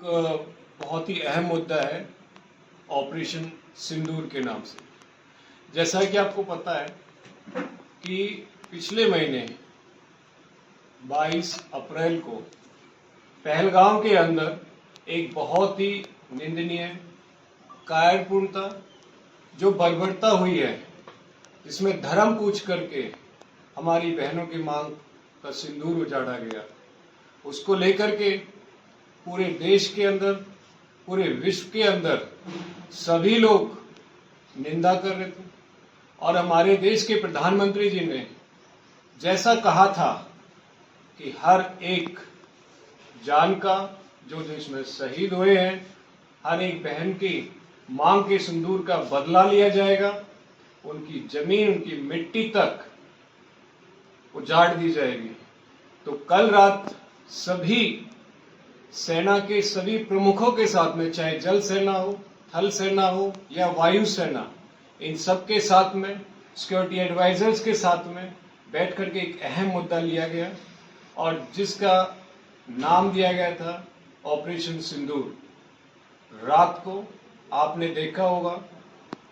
बहुत ही अहम मुद्दा है ऑपरेशन सिंदूर के नाम से। जैसा कि आपको पता है कि पिछले महीने 22 अप्रैल को पहलगाम के अंदर एक बहुत ही निंदनीय, कायरपूर्णता, जो बर्बरता हुई है, इसमें धर्म पूछ करके हमारी बहनों की मांग का सिंदूर उजाड़ा गया, उसको लेकर के पूरे देश के अंदर, पूरे विश्व के अंदर सभी लोग निंदा कर रहे थे। और हमारे देश के प्रधानमंत्री जी ने जैसा कहा था कि हर एक जान का, जो देश में शहीद हुए हैं, हर एक बहन की मांग के सिंदूर का बदला लिया जाएगा, उनकी जमीन, उनकी मिट्टी तक उजाड़ दी जाएगी। तो कल रात सभी सेना के सभी प्रमुखों के साथ में, चाहे जल सेना हो, थल सेना हो या वायु सेना, इन सब के साथ में, सिक्योरिटी एडवाइजर्स के साथ में बैठ करके एक अहम मुद्दा लिया गया और जिसका नाम दिया गया था ऑपरेशन सिंदूर। रात को आपने देखा होगा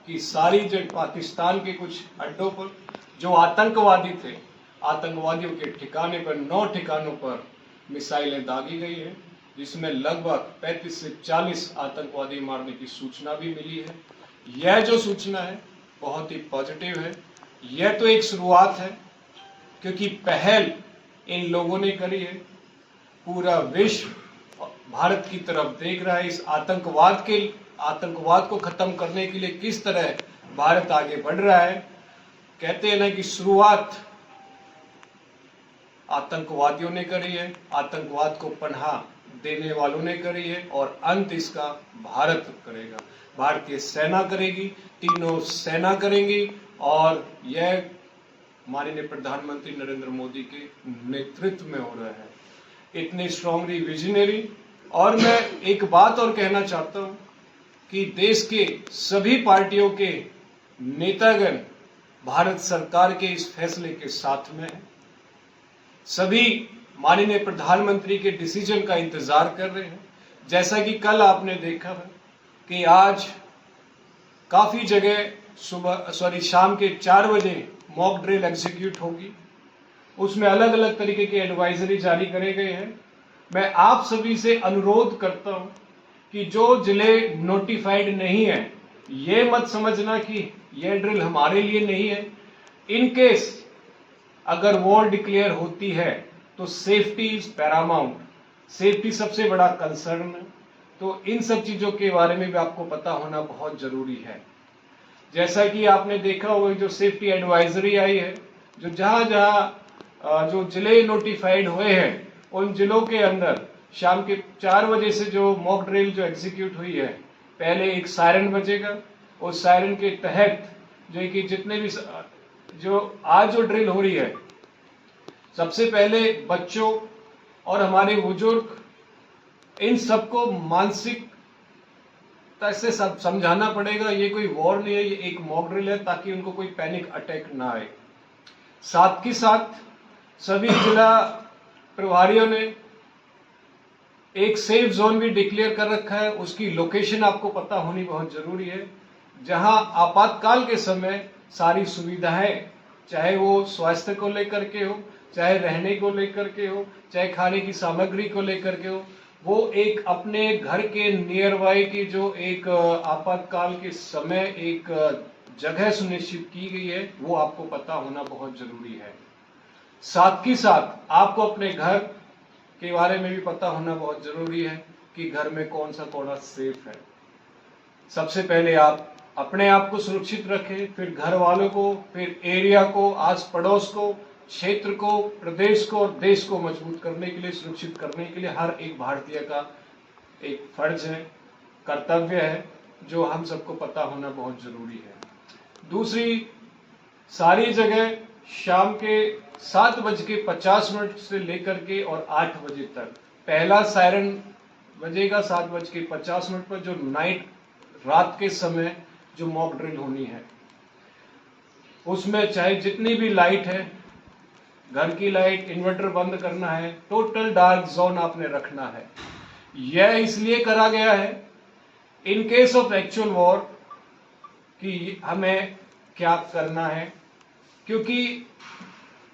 कि सारी जगह पाकिस्तान के कुछ अड्डों पर जो आतंकवादी थे, आतंकवादियों के ठिकाने पर 9 ठिकानों पर मिसाइलें दागी गई है, जिसमें लगभग 35 से 40 आतंकवादी मारने की सूचना भी मिली है। यह जो सूचना है बहुत ही पॉजिटिव है। यह तो एक शुरुआत है, क्योंकि पहल इन लोगों ने करी है। पूरा विश्व भारत की तरफ देख रहा है। इस आतंकवाद को खत्म करने के लिए किस तरह भारत आगे बढ़ रहा है। कहते हैं ना कि शुरुआत आतंकवादियों ने करी है, आतंकवाद को पनाह देने वालों ने करी है, और अंत इसका भारत करेगा, भारतीय सेना करेगी, तीनों सेना करेंगी। और यह माननीय प्रधानमंत्री नरेंद्र मोदी के नेतृत्व में हो रहा है, इतने स्ट्रांगली विजनरी। और मैं एक बात और कहना चाहता हूं कि देश के सभी पार्टियों के नेतागण भारत सरकार के इस फैसले के साथ में हैं। सभी माननीय प्रधानमंत्री के डिसीजन का इंतजार कर रहे हैं। जैसा कि कल आपने देखा है कि आज काफी जगह शाम के 4 बजे मॉक ड्रिल एग्जीक्यूट होगी। उसमें अलग अलग तरीके की एडवाइजरी जारी करे गए हैं। मैं आप सभी से अनुरोध करता हूं कि जो जिले नोटिफाइड नहीं है, ये मत समझना कि यह ड्रिल हमारे लिए नहीं है। इन केस अगर वॉर डिक्लेयर होती है तो सेफ्टी इज पैरामाउंट, सेफ्टी सबसे बड़ा कंसर्न है। तो इन सब चीजों के बारे में भी आपको पता होना बहुत जरूरी है। जैसा कि आपने देखा होगा, जो सेफ्टी एडवाइजरी आई है, जो जहां जो जिले नोटिफाइड हुए हैं, उन जिलों के अंदर शाम के 4 बजे से जो मॉक ड्रिल जो एग्जीक्यूट हुई है, पहले एक सायरन बजेगा। उस सायरन के तहत जो कि जितने भी जो आज जो ड्रिल हो रही है, सबसे पहले बच्चों और हमारे बुजुर्ग, इन सबको मानसिक से सब समझाना पड़ेगा। ये कोई वॉर नहीं है, ये एक मॉक ड्रिल है, ताकि उनको कोई पैनिक अटैक ना आए। साथ ही साथ सभी जिला प्रभारियों ने एक सेफ जोन भी डिक्लेयर कर रखा है। उसकी लोकेशन आपको पता होनी बहुत जरूरी है, जहां आपातकाल के समय सारी सुविधाएं, चाहे वो स्वास्थ्य को लेकर के हो, चाहे रहने को लेकर के हो, चाहे खाने की सामग्री को लेकर के हो, वो एक अपने घर के नियर बाय की जो एक आपातकाल के समय एक जगह सुनिश्चित की गई है, वो आपको पता होना बहुत जरूरी है। साथ ही साथ आपको अपने घर के बारे में भी पता होना बहुत जरूरी है कि घर में कौन सा कोना सेफ है। सबसे पहले आप अपने आप को सुरक्षित रखें, फिर घर वालों को, फिर एरिया को, आस पड़ोस को, क्षेत्र को, प्रदेश को और देश को मजबूत करने के लिए, सुरक्षित करने के लिए हर एक भारतीय का एक फर्ज है, कर्तव्य है, जो हम सबको पता होना बहुत जरूरी है। दूसरी, सारी जगह शाम के 7:50 से लेकर के और 8 बजे तक पहला सायरन बजेगा। 7:50 पर जो रात के समय जो मॉक ड्रिल होनी है, उसमें चाहे जितनी भी लाइट है, घर की लाइट, इन्वर्टर बंद करना है, टोटल डार्क जोन आपने रखना है। यह इसलिए करा गया है in case of actual war कि हमें क्या करना है, क्योंकि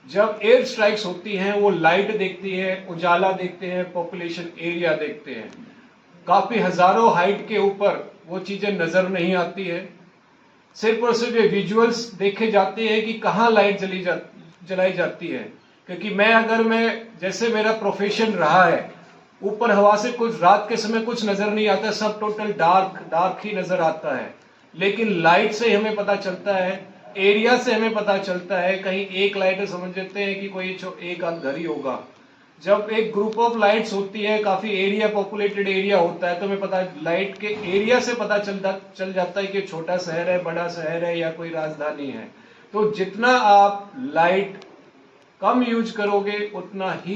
जब एयर स्ट्राइक्स होती हैं वो लाइट देखती है, उजाला देखते हैं, पॉपुलेशन एरिया देखते हैं, काफी हजारों हाइट के ऊपर वो चीजें नजर नहीं आती है। सिर्फ और सिर्फ ये विजुअल्स देखे जाते हैं कि कहाँ लाइट जलाई जाती है। क्योंकि मैं जैसे मेरा प्रोफेशन रहा है, ऊपर हवा से कुछ रात के समय कुछ नजर नहीं आता, सब टोटल डार्क ही नजर आता है। लेकिन लाइट से हमें पता चलता है, एरिया से हमें पता चलता है। कहीं एक लाइट है, समझ लेते हैं कि कोई एक आध घर ही होगा। जब एक ग्रुप ऑफ लाइट्स होती है, काफी एरिया, पॉपुलेटेड एरिया होता है, तो हमें पता लाइट के एरिया से पता चल जाता है कि छोटा शहर है, बड़ा शहर है या कोई राजधानी है। तो जितना आप लाइट कम यूज करोगे उतना ही,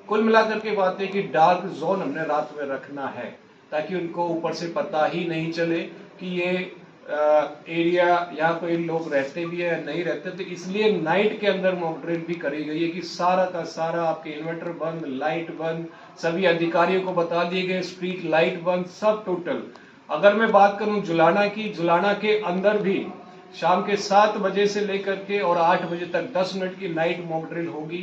कुल मिलाकर के बात है कि डार्क जोन हमने रात में रखना है, ताकि उनको ऊपर से पता ही नहीं चले कि ये एरिया यहाँ कोई लोग रहते भी है या नहीं रहते। तो इसलिए नाइट के अंदर मॉक ड्रिल भी करी गई है कि सारा का सारा आपके इन्वर्टर बंद, लाइट बंद, सभी अधिकारियों को बता दिए गए स्ट्रीट लाइट बंद, सब टोटल। अगर मैं बात करूं जुलाना की, जुलाना के अंदर भी शाम के 7 बजे से लेकर के और 8 बजे तक 10 मिनट की नाइट मॉक ड्रिल होगी।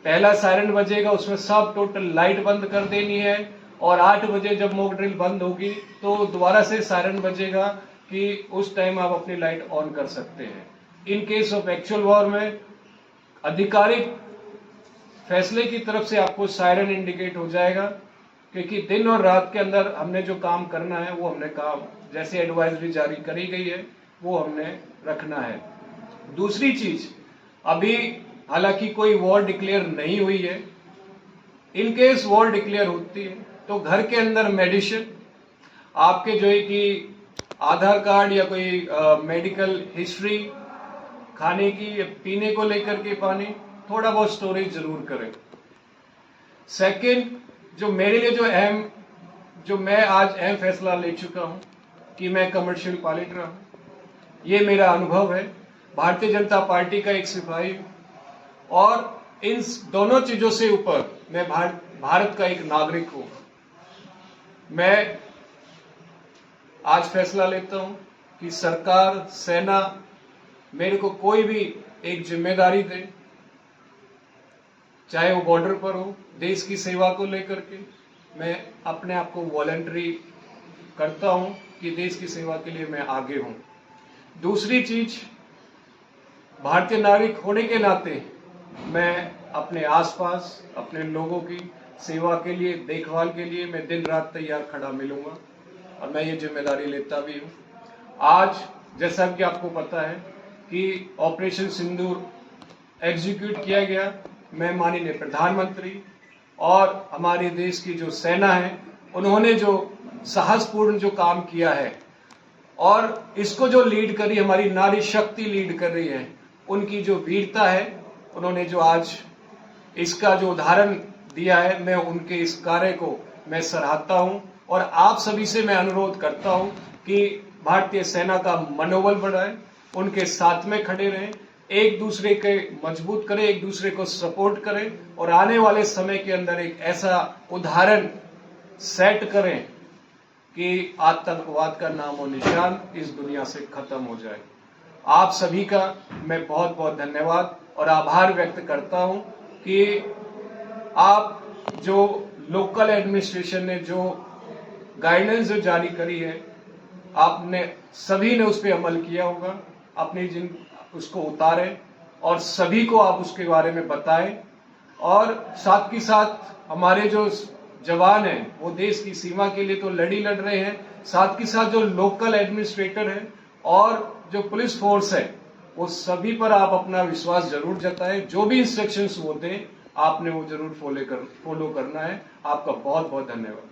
पहला सायरन बजेगा, उसमें सब टोटल लाइट बंद कर देनी है, और 8 बजे जब मॉक ड्रिल बंद होगी तो दोबारा से सायरन बजेगा कि उस टाइम आप अपनी लाइट ऑन कर सकते हैं। In case of actual war में आधिकारिक फैसले की तरफ से आपको सायरन इंडिकेट हो जाएगा, क्योंकि दिन और रात के अंदर हमने जो काम करना है वो हमने काम, जैसे एडवाइजरी जारी करी गई है वो हमने रखना है। दूसरी चीज, अभी हालांकि कोई वॉर डिक्लेयर नहीं हुई है, इन केस वॉर डिक्लेयर होती है तो घर के अंदर मेडिसिन, आपके जो है कि आधार कार्ड या कोई मेडिकल हिस्ट्री, खाने की पीने को लेकर के पानी, थोड़ा बहुत स्टोरेज जरूर करें। सेकंड, जो मेरे लिए जो मैं आज अहम फैसला ले चुका हूं कि मैं कमर्शियल पायलट रहा हूं, ये मेरा अनुभव है, भारतीय जनता पार्टी का एक सिपाही हूं, और इन दोनों चीजों से ऊपर मैं भारत का एक नागरिक हूं। मैं आज फैसला लेता हूं कि सरकार, सेना मेरे को कोई भी एक जिम्मेदारी दे, चाहे वो बॉर्डर पर हो, देश की सेवा को लेकर के मैं अपने आप को वॉलंटरी करता हूं कि देश की सेवा के लिए मैं आगे हूं। दूसरी चीज, भारतीय नागरिक होने के नाते मैं अपने आसपास अपने लोगों की सेवा के लिए, देखभाल के लिए मैं दिन रात तैयार खड़ा मिलूंगा, और मैं ये जिम्मेदारी लेता भी हूं। आज जैसा कि आपको पता है कि ऑपरेशन सिंदूर एग्जीक्यूट किया गया, मैं माननीय प्रधानमंत्री और हमारे देश की जो सेना है उन्होंने जो साहसपूर्ण जो काम किया है, और इसको जो लीड करी हमारी नारी शक्ति लीड कर रही है, उनकी जो वीरता है, उन्होंने जो आज इसका जो उदाहरण दिया है, मैं उनके इस कार्य को मैं सराहता हूं। और आप सभी से मैं अनुरोध करता हूं कि भारतीय सेना का मनोबल बढ़ाएं, उनके साथ में खड़े रहें, एक दूसरे के मजबूत करें, एक दूसरे को सपोर्ट करें, और आने वाले समय के अंदर एक ऐसा उदाहरण सेट करें कि आतंकवाद का नामो निशान इस दुनिया से खत्म हो जाए। आप सभी का मैं बहुत बहुत धन्यवाद और आभार व्यक्त करता हूं कि आप जो लोकल एडमिनिस्ट्रेशन ने जो गाइडेंस जो जारी करी है, आपने सभी ने उस पर अमल किया होगा, अपनी उसको उतारें और सभी को आप उसके बारे में बताएं। और साथ ही साथ हमारे जो जवान हैं वो देश की सीमा के लिए तो लड़ रहे हैं, साथ ही साथ जो लोकल एडमिनिस्ट्रेटर हैं और जो पुलिस फोर्स है, वो सभी पर आप अपना विश्वास जरूर जताएं। जो भी इंस्ट्रक्शंस वो दें आपने वो जरूर फॉलो करना है। आपका बहुत बहुत धन्यवाद।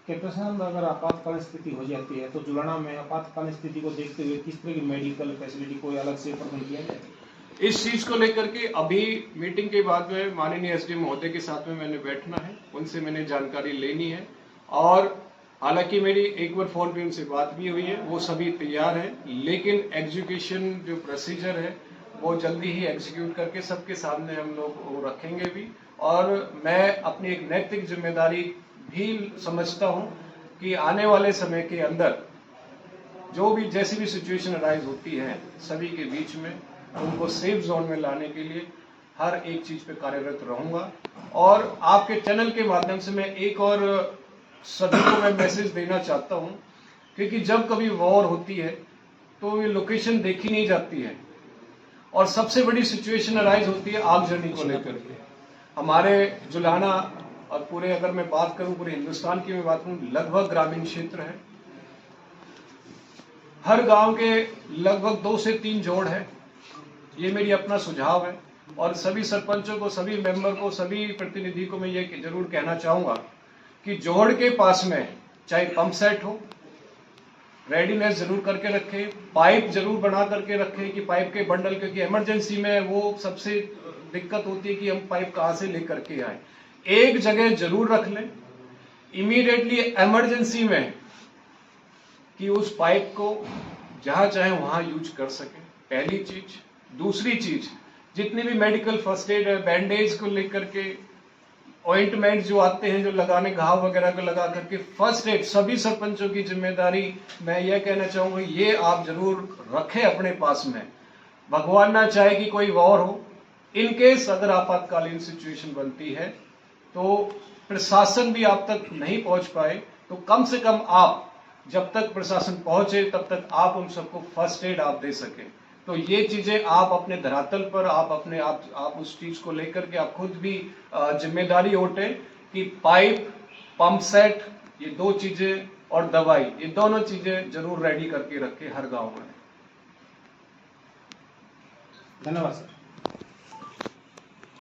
कैप्टन साहब, अगर आपातकालीन स्थिति हो जाती है तो जुलाना में आपातकालीन स्थिति को देखते हुए किस तरह की मेडिकल फैसिलिटी कोई अलग से प्रबंध किया जाए? इस चीज को लेकर के अभी मीटिंग के बाद में माननीय एसडीएम महोदय के साथ में मैंने बैठना है, उनसे मैंने जानकारी लेनी है, और हालांकि मेरी एक बार फोन पे उनसे बात भी हुई है, वो सभी तैयार है, लेकिन एग्जीक्यूशन जो प्रोसीजर है वो जल्दी ही एग्जीक्यूट करके सबके सामने हम लोग वो रखेंगे भी। और मैं अपनी एक नैतिक जिम्मेदारी भी समझता हूं कि आने वाले समय के अंदर जो भी जैसी भी सिचुएशन अराइज होती है सभी के बीच में उनको सेफ जोन में लाने के लिए हर एक चीज पे कार्यरत रहूंगा। और आपके चैनल के माध्यम से मैं एक और सभी को मैं मैसेज देना चाहता हूं, क्योंकि जब कभी वॉर होती है तो ये लोकेशन देखी नहीं जाती है और सबसे बड़ी सिचुएशन अराइज होती है आगजनी को लेकर के। हमारे जुलाना और पूरे अगर मैं बात करूं पूरे हिंदुस्तान की मैं बात करूं लगभग ग्रामीण क्षेत्र है। हर गांव के लगभग 2 से 3 जोड़ है। ये मेरी अपना सुझाव है और सभी सरपंचों को, सभी मेंबर को, सभी प्रतिनिधि को मैं ये जरूर कहना चाहूंगा कि जोड़ के पास में चाहे पंप सेट हो, रेडीनेस जरूर करके रखे, पाइप जरूर बना करके रखे कि पाइप के बंडल, क्योंकि इमरजेंसी में वो सबसे दिक्कत होती है कि हम पाइप कहां से लेकर के आए। एक जगह जरूर रख लें इमीडिएटली इमरजेंसी में कि उस पाइप को जहां चाहे वहां यूज कर सके, पहली चीज। दूसरी चीज, जितनी भी मेडिकल फर्स्ट एड है, बैंडेज को लेकर के, ऑइंटमेंट जो आते हैं जो लगाने घाव वगैरह को लगा करके फर्स्ट एड, सभी सरपंचों की जिम्मेदारी मैं यह कहना चाहूंगा ये आप जरूर रखें अपने पास में। भगवान ना चाहे कि कोई वॉर हो, इन केस अगर आपातकालीन सिचुएशन बनती है तो प्रशासन भी आप तक नहीं पहुंच पाए तो कम से कम आप जब तक प्रशासन पहुंचे तब तक आप उन सबको फर्स्ट एड आप दे सके। तो ये चीजें आप अपने धरातल पर आप उस चीज को लेकर के आप खुद भी जिम्मेदारी उठे कि पाइप, पंप सेट, ये 2 चीजें और दवाई, ये दोनों चीजें जरूर रेडी करके रखे हर गांव में। धन्यवाद सर।